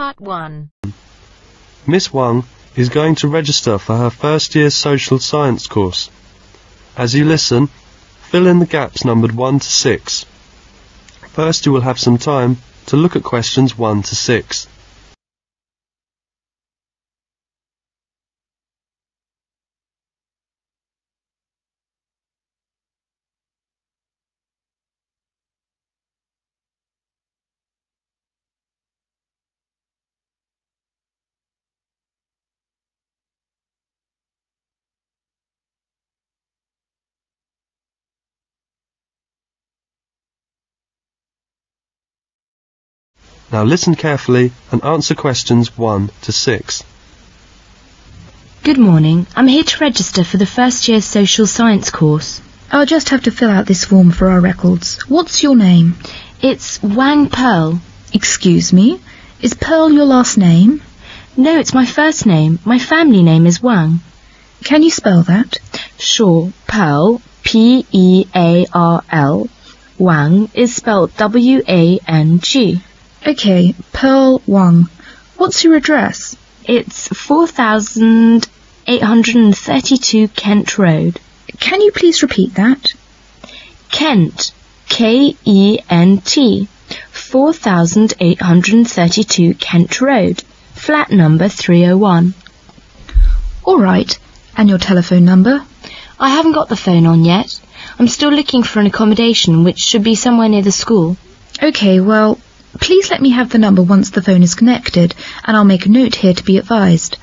Part 1. Miss Wang is going to register for her first year social science course. As you listen, fill in the gaps numbered 1 to 6. First you will have some time to look at questions 1 to 6. Now listen carefully and answer questions 1 to 6. Good morning. I'm here to register for the first year social science course. I'll just have to fill out this form for our records. What's your name? It's Wang Pearl. Excuse me? Is Pearl your last name? No, it's my first name. My family name is Wang. Can you spell that? Sure. Pearl, P-E-A-R-L. Wang is spelled W-A-N-G. Okay, Pearl Wang. What's your address? It's 4832 Kent Road. Can you please repeat that? Kent, K-E-N-T, 4832 Kent Road, flat number 301. All right. And your telephone number? I haven't got the phone on yet. I'm still looking for an accommodation which should be somewhere near the school. Okay, well, please let me have the number once the phone is connected, and I'll make a note here to be advised.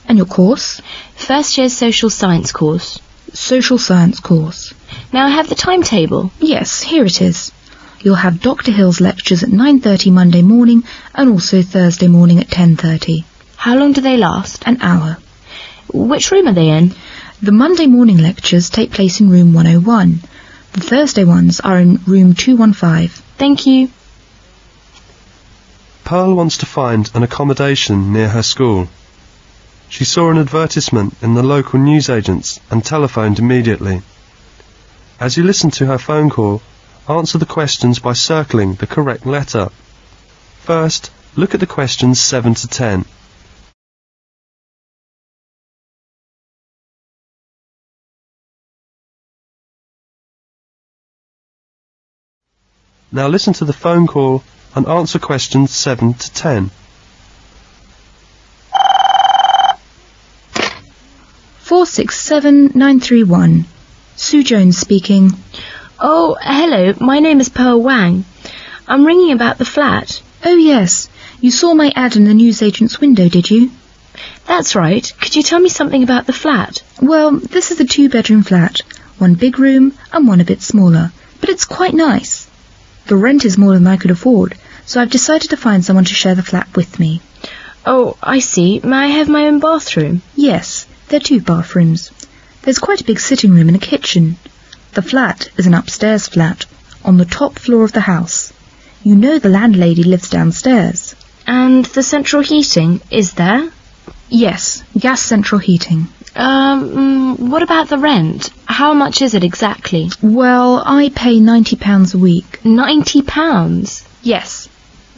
And your course? First year social science course. Social science course. Now I have the timetable. Yes, here it is. You'll have Dr. Hill's lectures at 9:30 Monday morning and also Thursday morning at 10:30. How long do they last? An hour. Which room are they in? The Monday morning lectures take place in room 101. The Thursday ones are in room 215. Thank you. Pearl wants to find an accommodation near her school. She saw an advertisement in the local newsagents and telephoned immediately. As you listen to her phone call, answer the questions by circling the correct letter. First, look at the questions 7 to 10. Now listen to the phone call and answer questions 7 to 10. 467931. Sue Jones speaking. Oh, hello. My name is Pearl Wang. I'm ringing about the flat. Oh, yes. You saw my ad in the newsagent's window, did you? That's right. Could you tell me something about the flat? Well, this is a 2-bedroom flat. One big room and one a bit smaller. But it's quite nice. The rent is more than I could afford, so I've decided to find someone to share the flat with me. Oh, I see. May I have my own bathroom? Yes, there are 2 bathrooms. There's quite a big sitting room and a kitchen. The flat is an upstairs flat, on the top floor of the house. You know the landlady lives downstairs. And the central heating, is there? Yes, gas central heating. What about the rent? How much is it exactly? Well, I pay £90 a week. £90? Yes,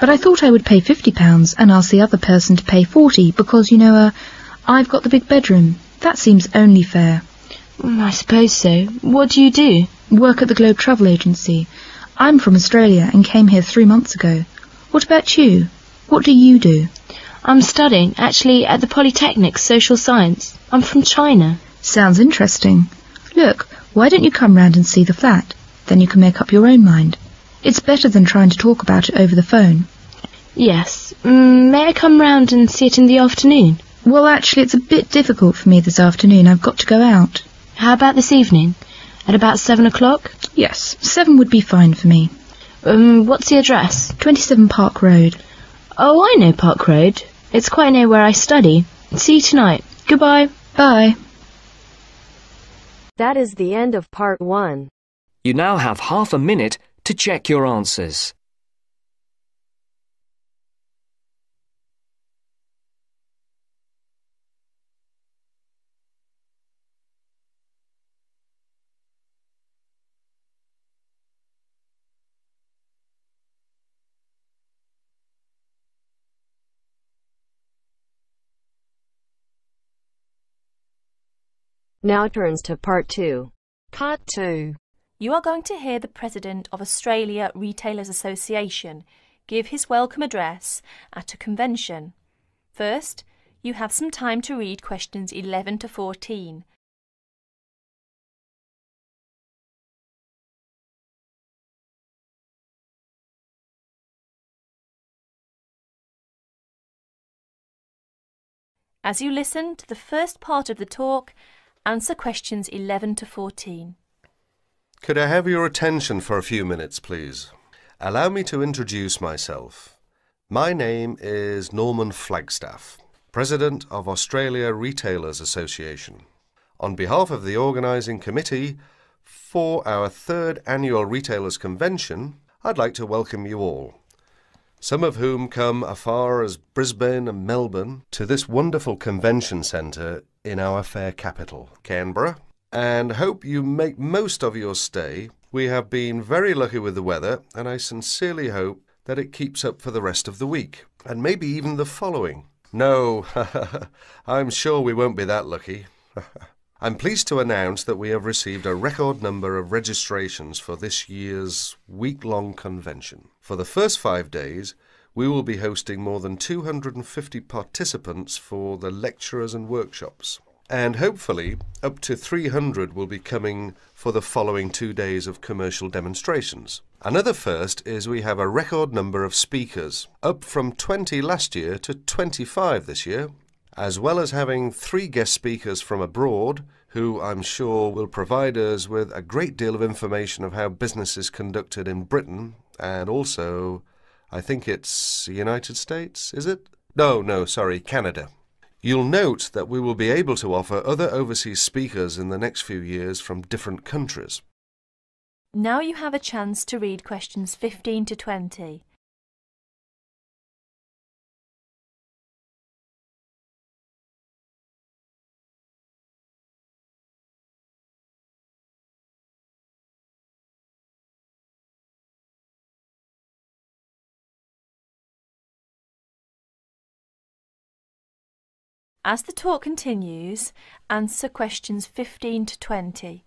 but I thought I would pay £50 and ask the other person to pay £40 because, I've got the big bedroom. That seems only fair. I suppose so. What do you do? Work at the Globe Travel Agency. I'm from Australia and came here 3 months ago. What about you? What do you do? I'm studying, actually, at the Polytechnic Social Science. I'm from China. Sounds interesting. Look, why don't you come round and see the flat? Then you can make up your own mind. It's better than trying to talk about it over the phone. Yes. May I come round and see it in the afternoon? Well, actually, it's a bit difficult for me this afternoon. I've got to go out. How about this evening? At about 7 o'clock? Yes, 7 would be fine for me. What's the address? 27 Park Road. Oh, I know Park Road. It's quite near where I study. See you tonight. Goodbye. Bye. That is the end of Part 1. You now have half a minute to check your answers. Now turns to Part 2. Part 2. You are going to hear the President of Australia Retailers Association give his welcome address at a convention. First, you have some time to read questions 11 to 14. As you listen to the first part of the talk, answer questions 11 to 14. Could I have your attention for a few minutes, please? Allow me to introduce myself. My name is Norman Flagstaff, President of Australia Retailers Association. On behalf of the organising committee for our third annual Retailers Convention, I'd like to welcome you all, some of whom come as far as Brisbane and Melbourne, to this wonderful convention centre in our fair capital, Canberra, and hope you make most of your stay. We have been very lucky with the weather, and I sincerely hope that it keeps up for the rest of the week, and maybe even the following. No, I'm sure we won't be that lucky. I'm pleased to announce that we have received a record number of registrations for this year's week-long convention. For the first 5 days, we will be hosting more than 250 participants for the lecturers and workshops. And hopefully, up to 300 will be coming for the following 2 days of commercial demonstrations. Another first is we have a record number of speakers, up from 20 last year to 25 this year, as well as having 3 guest speakers from abroad, who I'm sure will provide us with a great deal of information of how business is conducted in Britain, and also, I think it's the United States, is it? No, sorry, Canada. You'll note that we will be able to offer other overseas speakers in the next few years from different countries. Now you have a chance to read questions 15 to 20. As the talk continues, answer questions 15 to 20.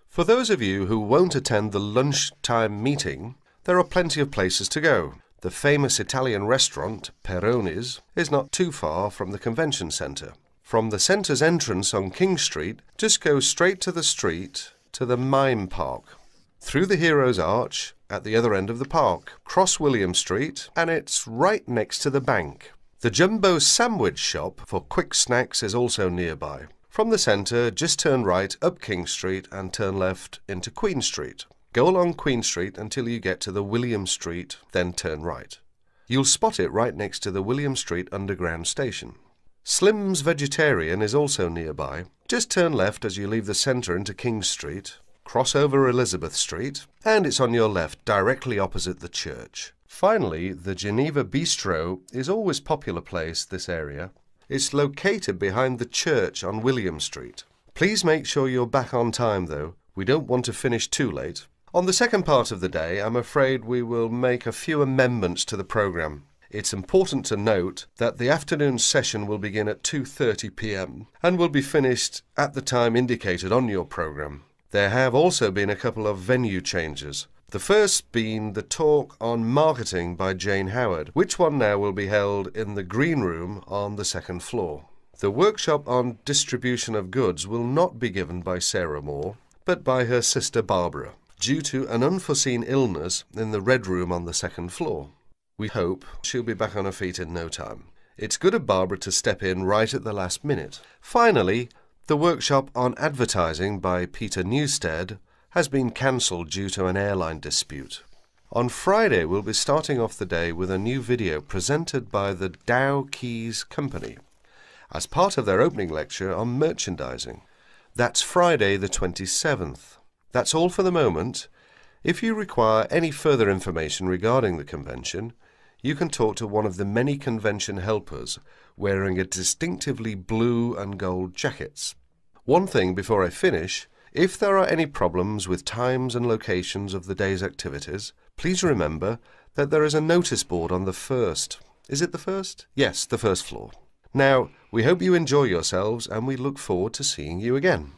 For those of you who won't attend the lunchtime meeting, there are plenty of places to go. The famous Italian restaurant, Peroni's, is not too far from the convention centre. From the centre's entrance on King Street, just go straight to the street to the Mime Park, through the Heroes Arch at the other end of the park, cross William Street, and it's right next to the bank. The Jumbo Sandwich Shop for quick snacks is also nearby. From the centre, just turn right up King Street and turn left into Queen Street. Go along Queen Street until you get to the William Street, then turn right. You'll spot it right next to the William Street Underground station. Slim's Vegetarian is also nearby. Just turn left as you leave the centre into King Street, cross over Elizabeth Street, and it's on your left, directly opposite the church. Finally, the Geneva Bistro is always a popular place, this area. It's located behind the church on William Street. Please make sure you're back on time, though. We don't want to finish too late. On the second part of the day, I'm afraid we will make a few amendments to the programme. It's important to note that the afternoon session will begin at 2:30 p.m. and will be finished at the time indicated on your programme. There have also been a couple of venue changes. The first being the talk on marketing by Jane Howard, which one now will be held in the green room on the second floor. The workshop on distribution of goods will not be given by Sarah Moore, but by her sister Barbara, due to an unforeseen illness in the red room on the second floor. We hope she'll be back on her feet in no time. It's good of Barbara to step in right at the last minute. Finally, the workshop on advertising by Peter Newstead has been cancelled due to an airline dispute. On Friday, we'll be starting off the day with a new video presented by the Dow Keys Company as part of their opening lecture on merchandising. That's Friday the 27th. That's all for the moment. If you require any further information regarding the convention, you can talk to one of the many convention helpers wearing a distinctively blue and gold jackets. One thing before I finish: if there are any problems with times and locations of the day's activities, please remember that there is a notice board on the first. Is it the first? Yes, the first floor. Now, we hope you enjoy yourselves and we look forward to seeing you again.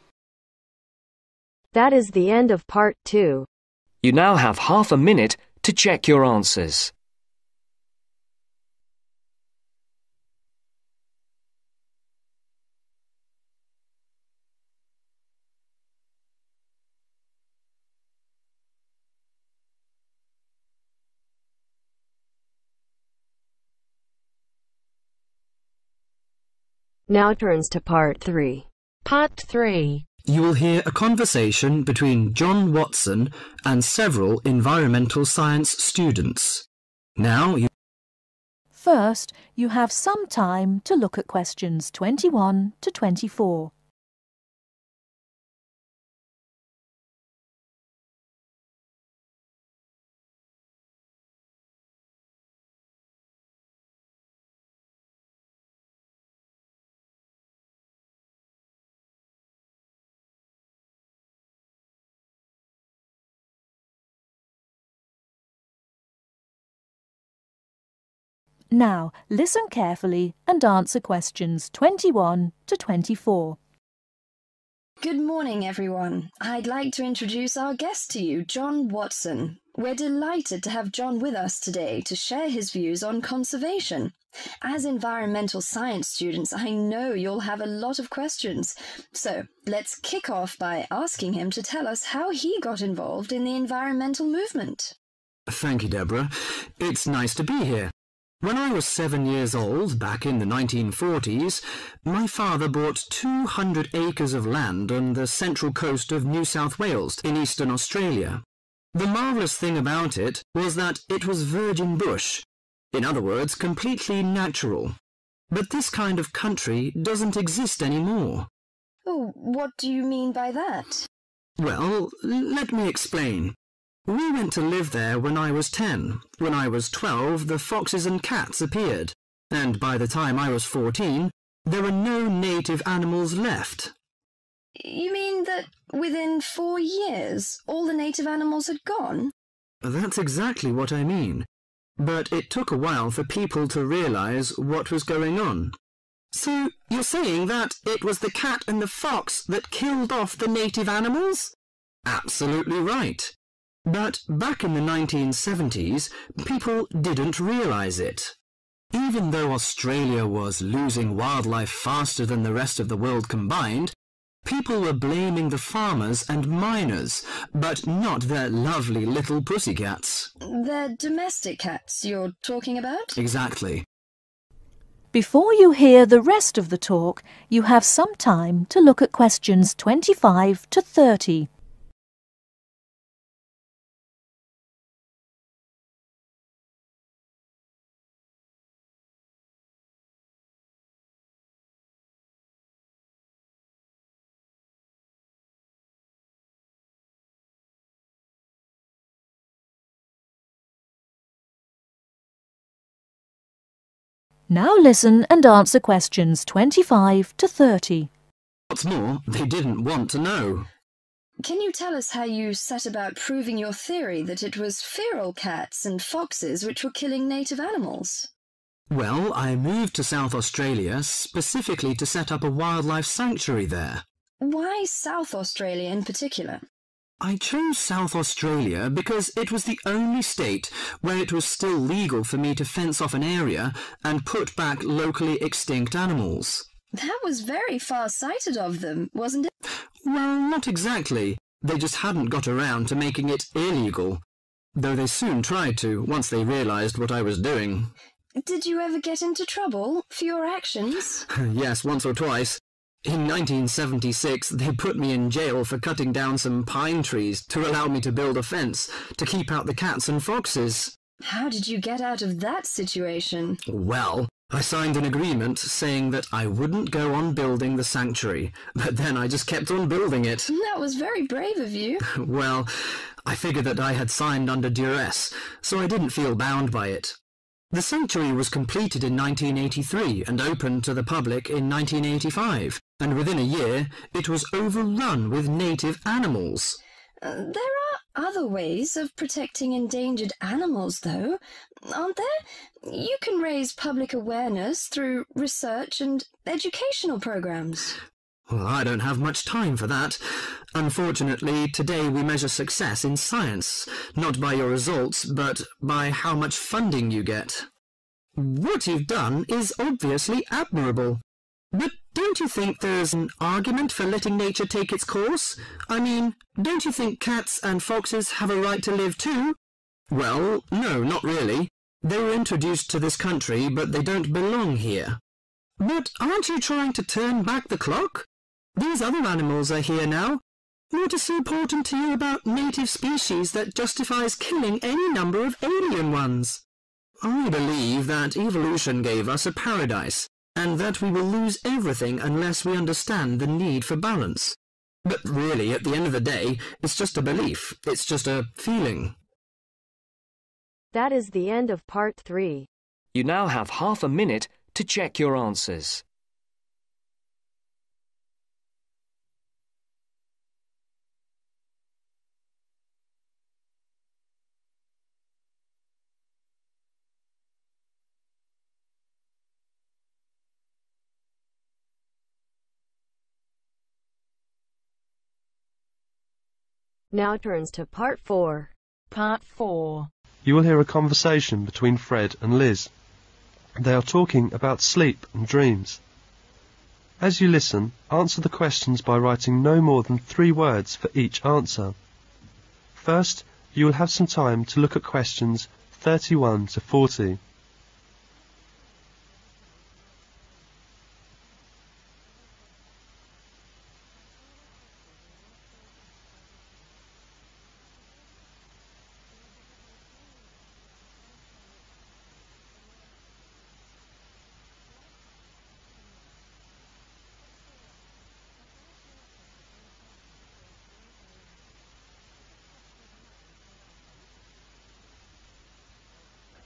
That is the end of part 2. You now have half a minute to check your answers. Now turns to part 3. Part 3. You will hear a conversation between John Watson and several environmental science students. Now you... First, you have some time to look at questions 21 to 24. Now, listen carefully and answer questions 21 to 24. Good morning, everyone. I'd like to introduce our guest to you, John Watson. We're delighted to have John with us today to share his views on conservation. As environmental science students, I know you'll have a lot of questions. So, let's kick off by asking him to tell us how he got involved in the environmental movement. Thank you, Deborah. It's nice to be here. When I was 7 years old, back in the 1940s, my father bought 200 acres of land on the central coast of New South Wales in eastern Australia. The marvellous thing about it was that it was virgin bush. In other words, completely natural. But this kind of country doesn't exist anymore. Oh, what do you mean by that? Well, let me explain. We went to live there when I was 10. When I was 12, the foxes and cats appeared, and by the time I was 14, there were no native animals left. You mean that within 4 years, all the native animals had gone? That's exactly what I mean. But it took a while for people to realize what was going on. So, you're saying that it was the cat and the fox that killed off the native animals? Absolutely right. But back in the 1970s, people didn't realize it. Even though Australia was losing wildlife faster than the rest of the world combined, people were blaming the farmers and miners, but not their lovely little pussycats. They're domestic cats you're talking about? Exactly. Before you hear the rest of the talk, you have some time to look at questions 25 to 30. Now listen and answer questions 25 to 30. What's more, they didn't want to know. Can you tell us how you set about proving your theory that it was feral cats and foxes which were killing native animals? Well, I moved to South Australia specifically to set up a wildlife sanctuary there. Why South Australia in particular? I chose South Australia because it was the only state where it was still legal for me to fence off an area and put back locally extinct animals. That was very far-sighted of them, wasn't it? Well, not exactly. They just hadn't got around to making it illegal, though they soon tried to once they realised what I was doing. Did you ever get into trouble for your actions? Yes, once or twice. In 1976, they put me in jail for cutting down some pine trees to allow me to build a fence to keep out the cats and foxes. How did you get out of that situation? Well, I signed an agreement saying that I wouldn't go on building the sanctuary, but then I just kept on building it. That was very brave of you. Well, I figured that I had signed under duress, so I didn't feel bound by it. The sanctuary was completed in 1983 and opened to the public in 1985, and within a year it was overrun with native animals. There are other ways of protecting endangered animals, though, aren't there? You can raise public awareness through research and educational programs. Well, I don't have much time for that. Unfortunately, today we measure success in science, not by your results, but by how much funding you get. What you've done is obviously admirable. But don't you think there's an argument for letting nature take its course? I mean, don't you think cats and foxes have a right to live too? Well, no, not really. They were introduced to this country, but they don't belong here. But aren't you trying to turn back the clock? These other animals are here now. What is so important to you about native species that justifies killing any number of alien ones? I believe that evolution gave us a paradise, and that we will lose everything unless we understand the need for balance. But really, at the end of the day, it's just a belief. It's just a feeling. That is the end of part 3. You now have half a minute to check your answers. Now turns to part 4. Part 4. You will hear a conversation between Fred and Liz. They are talking about sleep and dreams. As you listen, answer the questions by writing no more than 3 words for each answer. First, you will have some time to look at questions 31 to 40.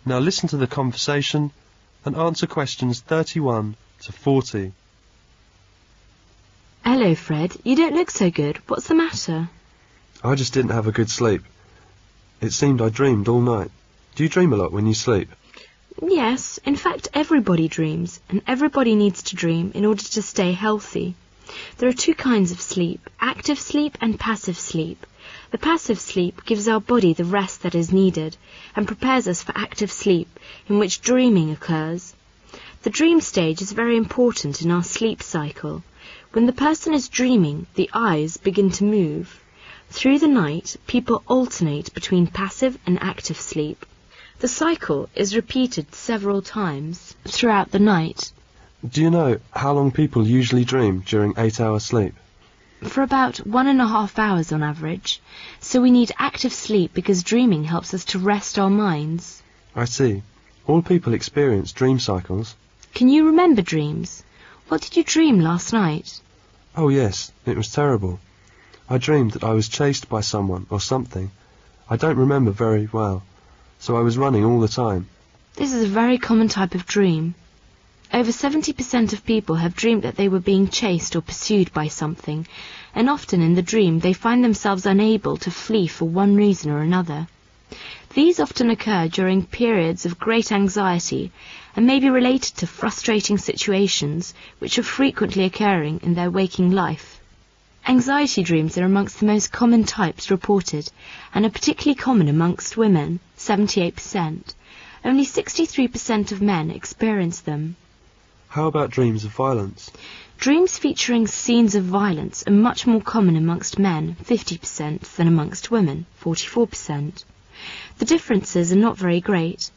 Now listen to the conversation and answer questions 31 to 40. Hello, Fred. You don't look so good. What's the matter? I just didn't have a good sleep. It seemed I dreamed all night. Do you dream a lot when you sleep? Yes, in fact everybody dreams, and everybody needs to dream in order to stay healthy. There are 2 kinds of sleep, active sleep and passive sleep. The passive sleep gives our body the rest that is needed and prepares us for active sleep, in which dreaming occurs. The dream stage is very important in our sleep cycle. When the person is dreaming, the eyes begin to move. Through the night, people alternate between passive and active sleep. The cycle is repeated several times throughout the night. Do you know how long people usually dream during 8-hour sleep? For about 1.5 hours on average, so we need active sleep because dreaming helps us to rest our minds. I see. All people experience dream cycles. Can you remember dreams? What did you dream last night? Oh yes, it was terrible. I dreamed that I was chased by someone or something. I don't remember very well, so I was running all the time. This is a very common type of dream. Over 70% of people have dreamed that they were being chased or pursued by something, and often in the dream they find themselves unable to flee for one reason or another. These often occur during periods of great anxiety and may be related to frustrating situations which are frequently occurring in their waking life. Anxiety dreams are amongst the most common types reported and are particularly common amongst women, 78%. Only 63% of men experience them. How about dreams of violence? Dreams featuring scenes of violence are much more common amongst men, 50%, than amongst women, 44%. The differences are not very great.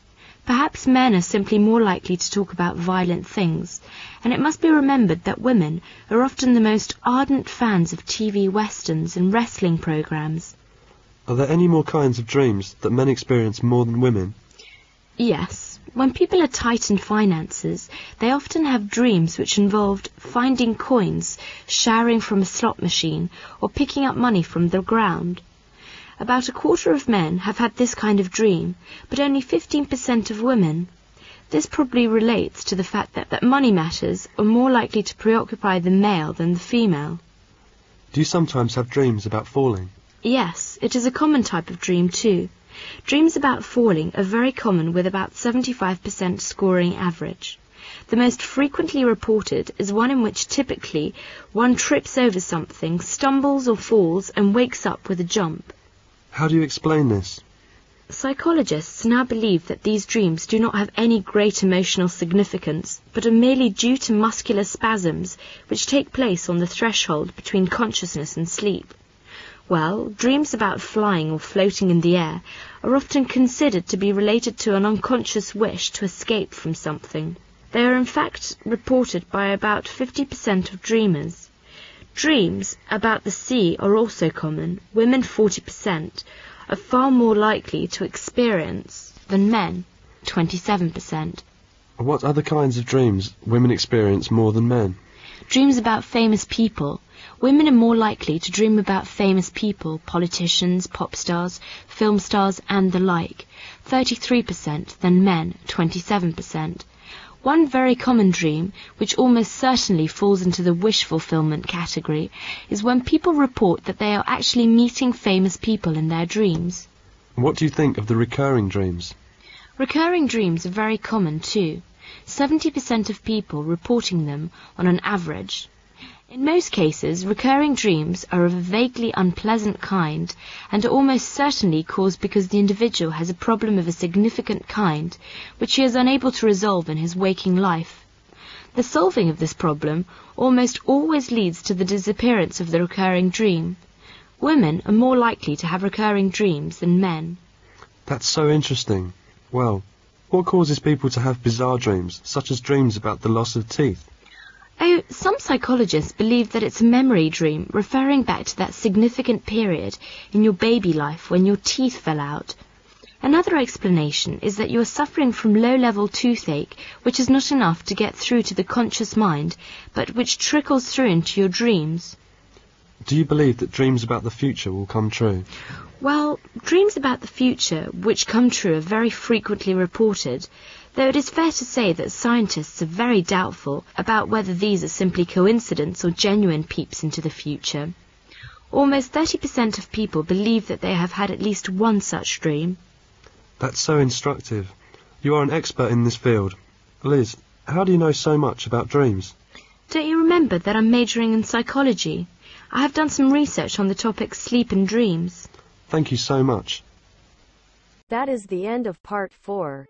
Perhaps men are simply more likely to talk about violent things, and it must be remembered that women are often the most ardent fans of TV westerns and wrestling programs. Are there any more kinds of dreams that men experience more than women? Yes. When people are tight in finances, they often have dreams which involved finding coins, showering from a slot machine, or picking up money from the ground. About a quarter of men have had this kind of dream, but only 15% of women. This probably relates to the fact that money matters are more likely to preoccupy the male than the female. Do you sometimes have dreams about falling? Yes, it is a common type of dream too. Dreams about falling are very common, with about 75% scoring average. The most frequently reported is one in which typically one trips over something, stumbles or falls, and wakes up with a jump. How do you explain this? Psychologists now believe that these dreams do not have any great emotional significance, but are merely due to muscular spasms which take place on the threshold between consciousness and sleep. Well, dreams about flying or floating in the air are often considered to be related to an unconscious wish to escape from something. They are in fact reported by about 50% of dreamers. Dreams about the sea are also common. Women, 40%, are far more likely to experience than men, 27%. What other kinds of dreams women experience more than men? Dreams about famous people. Women are more likely to dream about famous people, politicians, pop stars, film stars, and the like, 33%, than men, 27%. One very common dream, which almost certainly falls into the wish fulfillment category, is when people report that they are actually meeting famous people in their dreams. What do you think of the recurring dreams? Recurring dreams are very common too, 70% of people reporting them on an average. In most cases, recurring dreams are of a vaguely unpleasant kind and are almost certainly caused because the individual has a problem of a significant kind which he is unable to resolve in his waking life. The solving of this problem almost always leads to the disappearance of the recurring dream. Women are more likely to have recurring dreams than men. That's so interesting. Well, what causes people to have bizarre dreams, such as dreams about the loss of teeth? Oh, some psychologists believe that it's a memory dream referring back to that significant period in your baby life when your teeth fell out. Another explanation is that you are suffering from low-level toothache, which is not enough to get through to the conscious mind, but which trickles through into your dreams. Do you believe that dreams about the future will come true? Well, dreams about the future which come true are very frequently reported, though it is fair to say that scientists are very doubtful about whether these are simply coincidence or genuine peeps into the future. Almost 30% of people believe that they have had at least one such dream. That's so instructive. You are an expert in this field. Liz, how do you know so much about dreams? Don't you remember that I'm majoring in psychology? I have done some research on the topics sleep and dreams. Thank you so much. That is the end of part 4.